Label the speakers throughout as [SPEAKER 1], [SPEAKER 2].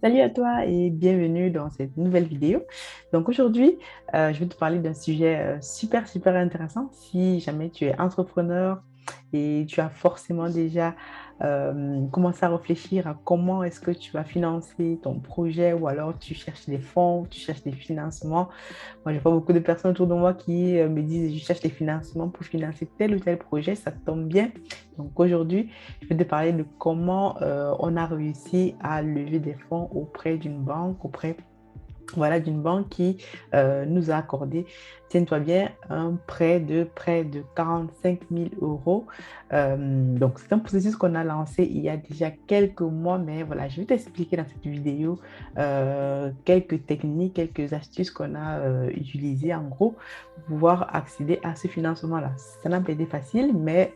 [SPEAKER 1] Salut à toi et bienvenue dans cette nouvelle vidéo. Donc aujourd'hui, je vais te parler d'un sujet super intéressant. Si jamais tu es entrepreneur et tu as forcément déjà commencé à réfléchir à comment est-ce que tu vas financer ton projet ou alors tu cherches des fonds, tu cherches des financements. Moi, je vois beaucoup de personnes autour de moi qui me disent, je cherche des financements pour financer tel ou tel projet, ça tombe bien. Donc aujourd'hui, je vais te parler de comment on a réussi à lever des fonds auprès d'une banque, auprès d'une banque qui nous a accordé, tiens-toi bien, un prêt de près de 45 000 euros. Donc, c'est un processus qu'on a lancé il y a déjà quelques mois, mais voilà, je vais t'expliquer dans cette vidéo quelques techniques, quelques astuces qu'on a utilisées en gros pour pouvoir accéder à ce financement-là. Ça n'a pas été facile, mais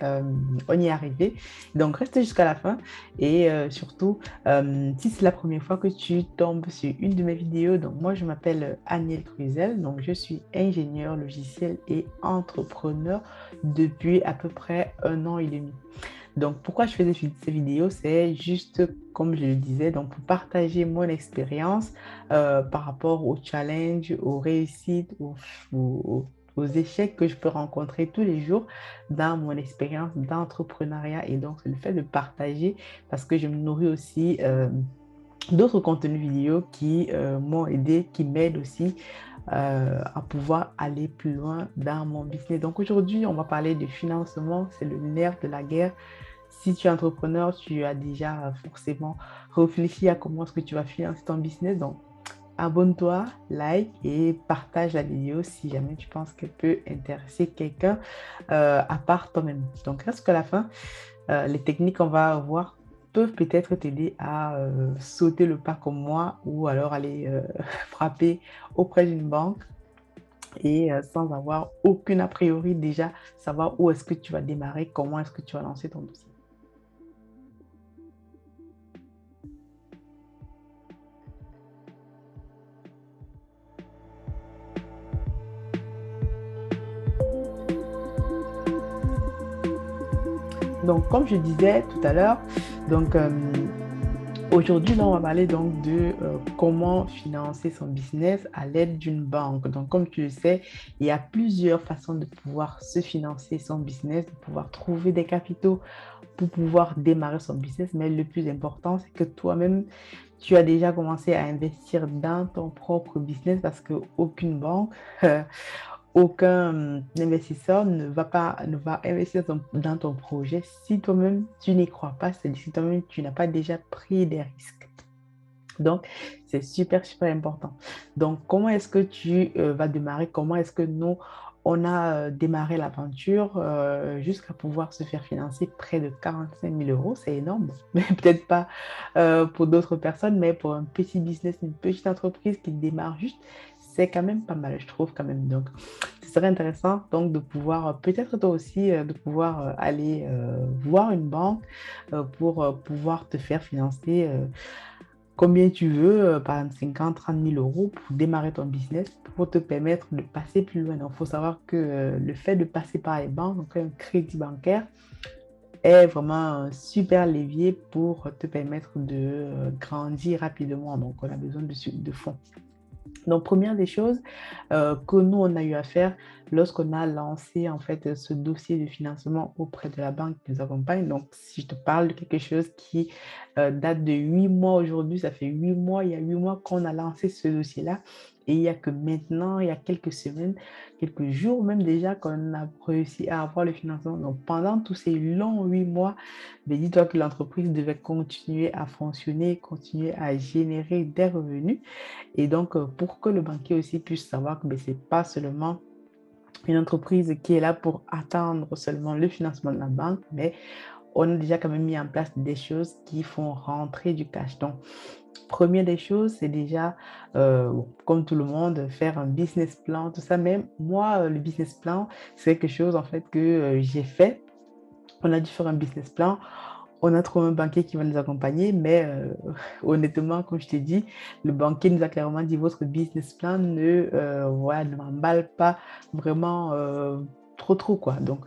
[SPEAKER 1] on y est arrivé. Donc, reste jusqu'à la fin et surtout, si c'est la première fois que tu tombes sur une de mes vidéos, donc moi je m'appelle Aniel Cruzel, donc je suis ingénieur logiciel et entrepreneur depuis à peu près 1 an et demi. Donc pourquoi je fais ces vidéos, c'est juste comme je le disais, donc pour partager mon expérience par rapport aux challenges, aux réussites, aux- aux échecs que je peux rencontrer tous les jours dans mon expérience d'entrepreneuriat. Et donc, c'est le fait de partager parce que je me nourris aussi d'autres contenus vidéo qui m'ont aidé, qui m'aident aussi à pouvoir aller plus loin dans mon business. Donc aujourd'hui, on va parler de financement, c'est le nerf de la guerre. Si tu es entrepreneur, tu as déjà forcément réfléchi à comment est-ce que tu vas financer ton business. Donc abonne-toi, like et partage la vidéo si jamais tu penses qu'elle peut intéresser quelqu'un à part toi-même. Donc reste qu'à la fin. Les techniques qu'on va voir peuvent peut-être t'aider à sauter le pas comme moi ou alors aller frapper auprès d'une banque et sans avoir aucune a priori déjà savoir où est-ce que tu vas démarrer, comment est-ce que tu vas lancer ton dossier. Donc, comme je disais tout à l'heure, donc aujourd'hui, là, on va parler donc de comment financer son business à l'aide d'une banque. Donc, comme tu le sais, il y a plusieurs façons de pouvoir se financer son business, de pouvoir trouver des capitaux pour pouvoir démarrer son business. Mais le plus important, c'est que toi-même, tu as déjà commencé à investir dans ton propre business parce qu'aucune banque, aucun investisseur ne va investir dans ton projet si toi-même tu n'y crois pas, c'est-à-dire si toi-même tu n'as pas déjà pris des risques. Donc, c'est super important. Donc, comment est-ce que tu vas démarrer? Comment est-ce que nous, on a démarré l'aventure jusqu'à pouvoir se faire financer près de 45 000 euros? C'est énorme, mais peut-être pas pour d'autres personnes, mais pour un petit business, une petite entreprise qui démarre juste, c'est quand même pas mal, je trouve quand même. Donc, ce serait intéressant donc de pouvoir, peut-être toi aussi, de pouvoir aller voir une banque pour pouvoir te faire financer combien tu veux, par exemple 50, 30 000 euros pour démarrer ton business, pour te permettre de passer plus loin. Donc, il faut savoir que le fait de passer par les banques, donc un crédit bancaire, est vraiment un super levier pour te permettre de grandir rapidement. Donc, on a besoin de fonds. Donc, première des choses que nous, on a eu à faire lorsqu'on a lancé en fait ce dossier de financement auprès de la banque qui nous accompagne. Donc, si je te parle de quelque chose qui date de 8 mois aujourd'hui, ça fait 8 mois, il y a 8 mois qu'on a lancé ce dossier-là. Et il n'y a que maintenant, il y a quelques semaines, quelques jours même déjà qu'on a réussi à avoir le financement. Donc, pendant tous ces longs 8 mois, ben, dis-toi que l'entreprise devait continuer à fonctionner, continuer à générer des revenus. Et donc, pour que le banquier aussi puisse savoir que ce n'est pas seulement une entreprise qui est là pour attendre seulement le financement de la banque, mais on a déjà quand même mis en place des choses qui font rentrer du cash. Donc, première des choses, c'est déjà, comme tout le monde, faire un business plan, tout ça. Même moi, le business plan, c'est quelque chose en fait que j'ai fait. On a dû faire un business plan. On a trouvé un banquier qui va nous accompagner, mais honnêtement, comme je t'ai dit, le banquier nous a clairement dit votre business plan voilà, ne m'emballe pas vraiment trop, quoi. Donc,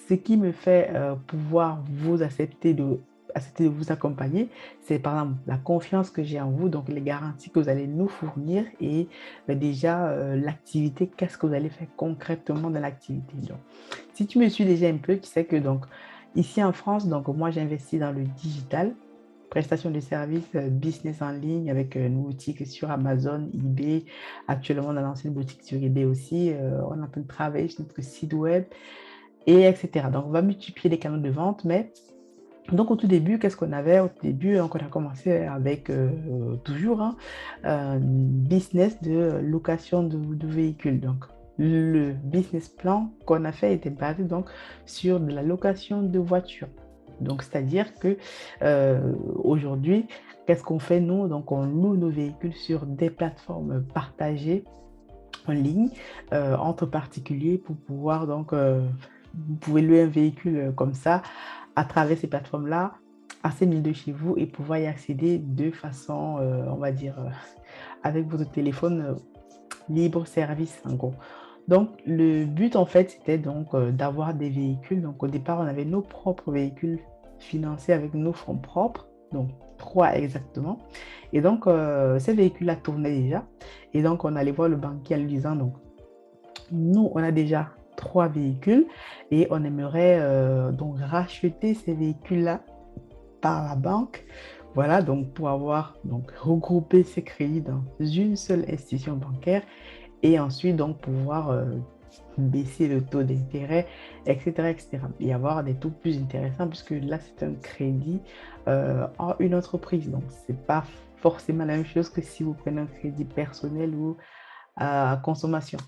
[SPEAKER 1] ce qui me fait pouvoir vous accepter de accepter de vous accompagner, c'est par exemple la confiance que j'ai en vous, donc les garanties que vous allez nous fournir et déjà l'activité, qu'est-ce que vous allez faire concrètement dans l'activité. Donc, si tu me suis déjà un peu, tu sais que donc ici en France, donc moi j'investis dans le digital, prestation de services, business en ligne avec une boutique sur Amazon, eBay. Actuellement, on a lancé une boutique sur eBay aussi. On est en train de travailler sur notre site web et etc. Donc, on va multiplier les canaux de vente, mais donc au tout début, qu'est-ce qu'on avait? Au tout début, donc, on a commencé avec toujours un business de location de véhicules. Donc, le business plan qu'on a fait était basé donc sur de la location de voitures. Donc, c'est-à-dire que aujourd'hui, qu'est-ce qu'on fait nous? Donc, on loue nos véhicules sur des plateformes partagées en ligne entre particuliers pour pouvoir donc vous pouvez louer un véhicule comme ça à travers ces plateformes-là à 5 000 de chez vous et pouvoir y accéder de façon, on va dire, avec votre téléphone libre service en gros. Donc, le but en fait, c'était donc d'avoir des véhicules. Donc, au départ, on avait nos propres véhicules financés avec nos fonds propres, donc trois exactement. Et donc, ces véhicules-là tournaient déjà. Et donc, on allait voir le banquier en lui disant, donc, nous, on a déjà trois véhicules et on aimerait donc racheter ces véhicules-là par la banque. Voilà, donc pour avoir donc regroupé ces crédits dans une seule institution bancaire et ensuite donc pouvoir baisser le taux d'intérêt, etc., etc. Et avoir des taux plus intéressants puisque là, c'est un crédit en une entreprise. Donc, c'est pas forcément la même chose que si vous prenez un crédit personnel ou à consommation.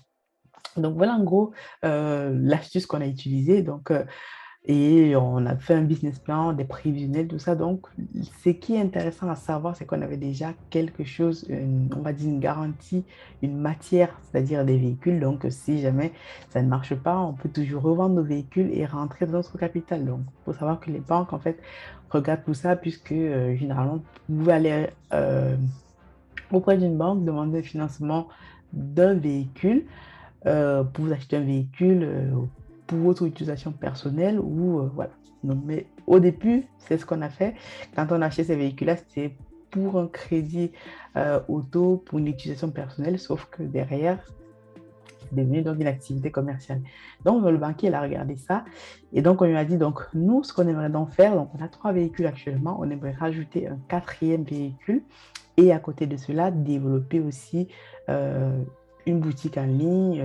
[SPEAKER 1] Donc voilà en gros l'astuce qu'on a utilisée. Donc, et on a fait un business plan, des prévisionnels, tout ça. Donc, ce qui est intéressant à savoir, c'est qu'on avait déjà quelque chose, on va dire une garantie, une matière, c'est-à-dire des véhicules. Donc, si jamais ça ne marche pas, on peut toujours revendre nos véhicules et rentrer dans notre capital. Donc, il faut savoir que les banques, en fait, regardent tout ça puisque généralement, vous pouvez aller auprès d'une banque, demander un financement d'un véhicule pour vous acheter un véhicule pour votre utilisation personnelle ou voilà. Donc, mais au début, c'est ce qu'on a fait. Quand on a acheté ces véhicules-là, c'était pour un crédit auto, pour une utilisation personnelle, sauf que derrière, c'est devenu donc une activité commerciale. Donc, le banquier, il a regardé ça et donc on lui a dit, donc nous, ce qu'on aimerait donc faire, donc on a trois véhicules actuellement, on aimerait rajouter un quatrième véhicule et à côté de cela, développer aussi une boutique en ligne,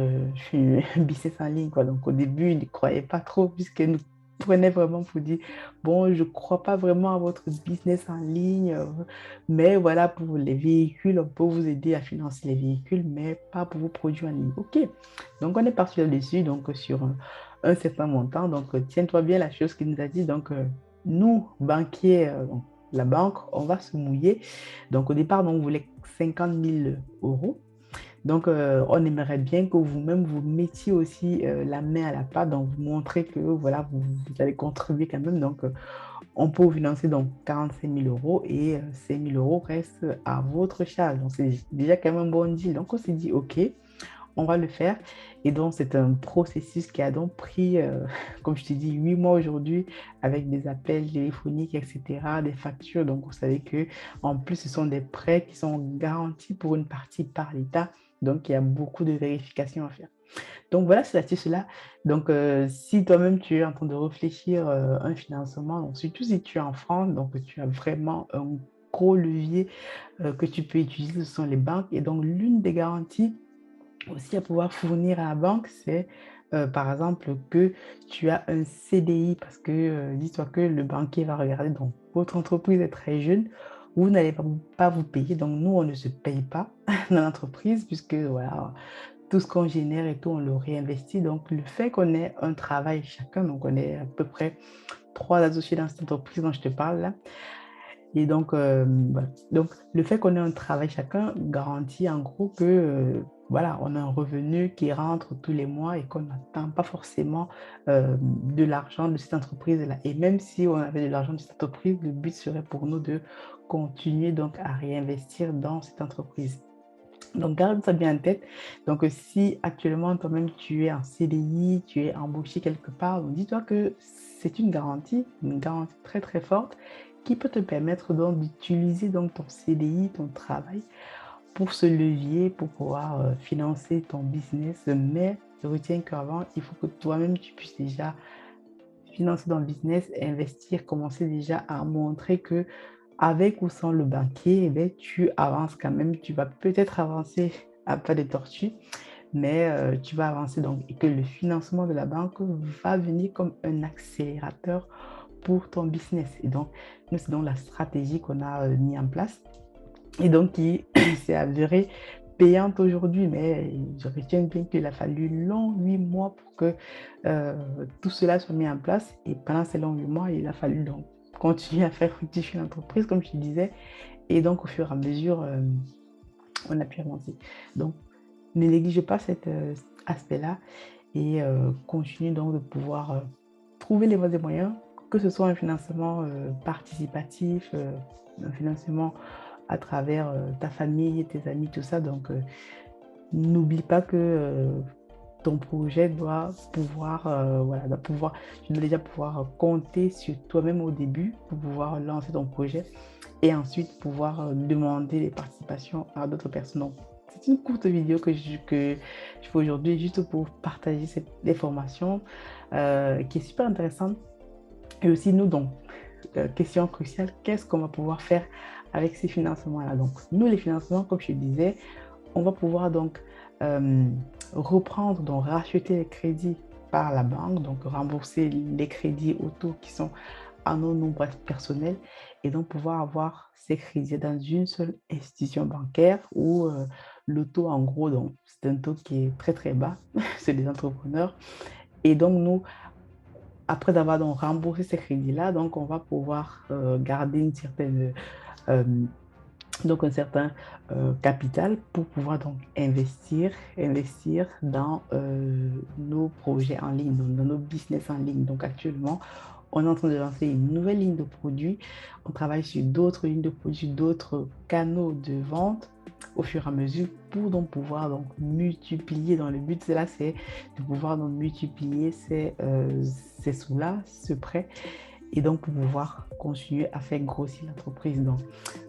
[SPEAKER 1] un business en ligne, quoi. Donc au début, ils ne croyaient pas trop puisqu'ils nous prenaient vraiment pour dire, bon, je ne crois pas vraiment à votre business en ligne, mais voilà, pour les véhicules, on peut vous aider à financer les véhicules, mais pas pour vos produits en ligne. OK. Donc on est parti là-dessus, donc sur un certain montant. Donc tiens-toi bien la chose qu'il nous a dit. Donc nous, banquiers, donc, la banque, on va se mouiller. Donc, au départ, on voulait 50 000 euros. Donc, on aimerait bien que vous-même, vous mettiez aussi la main à la pâte, donc vous montrez que voilà, vous allez contribuer quand même. Donc, on peut vous financer donc 45 000 euros et 5 000 euros restent à votre charge. Donc, c'est déjà quand même un bon deal. Donc, on s'est dit, OK, on va le faire. Et donc, c'est un processus qui a donc pris, comme je te dis, 8 mois aujourd'hui avec des appels téléphoniques, etc., des factures. Donc, vous savez que en plus, ce sont des prêts qui sont garantis pour une partie par l'État. Donc, il y a beaucoup de vérifications à faire. Donc, voilà, c'est là. Donc, si toi-même, tu es en train de réfléchir un financement, donc, surtout si tu es en France, donc tu as vraiment un gros levier que tu peux utiliser, ce sont les banques. Et donc, l'une des garanties aussi à pouvoir fournir à la banque, c'est par exemple que tu as un CDI parce que dis-toi que le banquier va regarder, donc votre entreprise est très jeune, vous n'allez pas vous payer, donc nous on ne se paye pas dans l'entreprise puisque voilà, tout ce qu'on génère et tout, on le réinvestit. Donc le fait qu'on ait un travail chacun, donc on est à peu près trois associés dans cette entreprise dont je te parle là, et donc, voilà. Donc, le fait qu'on ait un travail chacun garantit en gros que voilà, on a un revenu qui rentre tous les mois et qu'on n'attend pas forcément de l'argent de cette entreprise-là. Et même si on avait de l'argent de cette entreprise, le but serait pour nous de continuer donc à réinvestir dans cette entreprise. Donc, garde ça bien en tête. Donc, si actuellement, toi-même, tu es en CDI, tu es embauché quelque part, donc dis-toi que c'est une garantie très, très forte qui peut te permettre donc d'utiliser donc ton CDI, ton travail pour ce levier, pour pouvoir financer ton business. Mais retiens qu'avant, il faut que toi-même, tu puisses déjà financer ton business, investir, commencer déjà à montrer que avec ou sans le banquier, eh bien, tu avances quand même. Tu vas peut-être avancer à pas de tortue, mais tu vas avancer donc et que le financement de la banque va venir comme un accélérateur pour ton business. Et donc, nous, c'est donc la stratégie qu'on a mis en place et donc qui s'est avérée payante aujourd'hui, mais je retiens bien qu'il a fallu long 8 mois pour que tout cela soit mis en place. Et pendant ces longs 8 mois, il a fallu donc continuer à faire fructifier l'entreprise, comme je te disais. Et donc, au fur et à mesure, on a pu avancer. Donc, ne néglige pas cet aspect-là et continue donc de pouvoir trouver les voies et moyens, que ce soit un financement participatif, un financement à travers ta famille, tes amis, tout ça. Donc, n'oublie pas que ton projet doit pouvoir, voilà, tu dois déjà pouvoir compter sur toi-même au début pour pouvoir lancer ton projet et ensuite pouvoir demander les participations à d'autres personnes. Donc, c'est une courte vidéo que je fais aujourd'hui juste pour partager cette information qui est super intéressante. Et aussi, nous, donc, question cruciale, qu'est-ce qu'on va pouvoir faire avec ces financements-là? Donc, nous, les financements, comme je disais, on va pouvoir donc euh, reprendre, donc racheter les crédits par la banque, donc rembourser les crédits auto qui sont à nos nombres personnels et donc pouvoir avoir ces crédits dans une seule institution bancaire où le taux, en gros, donc c'est un taux qui est très très bas, c'est des entrepreneurs. Et donc nous, après avoir donc remboursé ces crédits-là, donc on va pouvoir garder une certaine euh, donc un certain capital pour pouvoir donc investir dans nos projets en ligne, dans nos business en ligne. Donc actuellement, on est en train de lancer une nouvelle ligne de produits. On travaille sur d'autres lignes de produits, d'autres canaux de vente au fur et à mesure pour donc pouvoir donc multiplier. Dans le but, c'est là, c'est de pouvoir donc multiplier ces sous-là, ce prêt, et donc pour pouvoir continuer à faire grossir l'entreprise.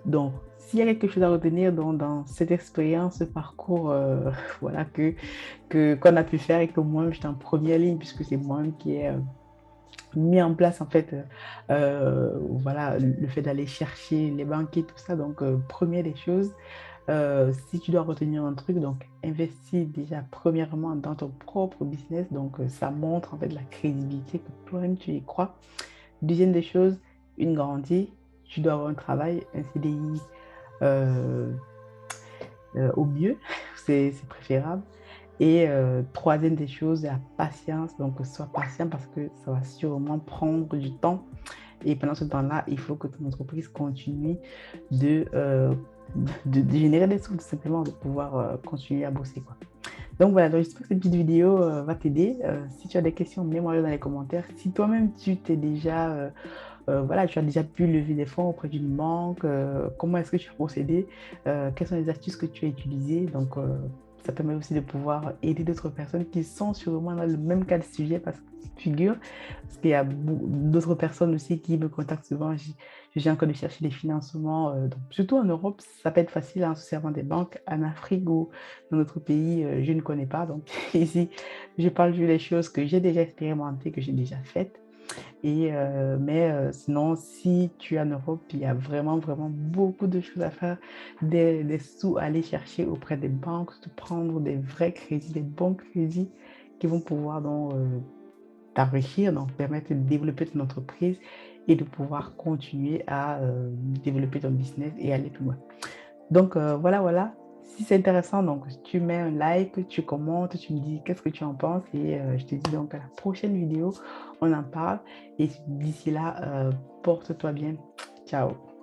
[SPEAKER 1] Donc, s'il y a quelque chose à retenir dans cette expérience, ce parcours voilà, qu'on a pu faire et que moi, j'étais en première ligne puisque c'est moi qui ai mis en place en fait voilà, le fait d'aller chercher les banquiers, tout ça. Donc, première des choses, si tu dois retenir un truc, donc investis déjà premièrement dans ton propre business. Donc, ça montre en fait la crédibilité que toi-même tu y crois. Deuxième des choses, une garantie, tu dois avoir un travail, un CDI euh, au mieux, c'est préférable. Et troisième des choses, la patience. Donc, sois patient parce que ça va sûrement prendre du temps. Et pendant ce temps-là, il faut que ton entreprise continue de, euh, de générer des sous, tout simplement, de pouvoir continuer à bosser, quoi. Donc voilà, donc j'espère que cette petite vidéo va t'aider. Si tu as des questions, mets-moi dans les commentaires. Si toi-même tu t'es déjà voilà, tu as déjà pu lever des fonds auprès d'une banque, comment est-ce que tu as procédé, quelles sont les astuces que tu as utilisées. Donc, ça permet aussi de pouvoir aider d'autres personnes qui sont sûrement dans le même cas de sujet parce qu'il y a d'autres personnes aussi qui me contactent souvent. J'ai encore de chercher des financements, donc, surtout en Europe, ça peut être facile en se servant des banques. En Afrique ou dans notre pays, je ne connais pas. Donc, ici, je parle juste des choses que j'ai déjà expérimentées, que j'ai déjà faites. Et, mais sinon, si tu es en Europe, il y a vraiment, vraiment beaucoup de choses à faire, des sous à aller chercher auprès des banques, de prendre des vrais crédits, des bons crédits qui vont pouvoir donc t'enrichir, donc permettre de développer ton entreprise et de pouvoir continuer à développer ton business et aller plus loin. Donc voilà, voilà. Si c'est intéressant, donc tu mets un like, tu commentes, tu me dis qu'est-ce que tu en penses et je te dis donc à la prochaine vidéo, on en parle et d'ici là, porte-toi bien. Ciao.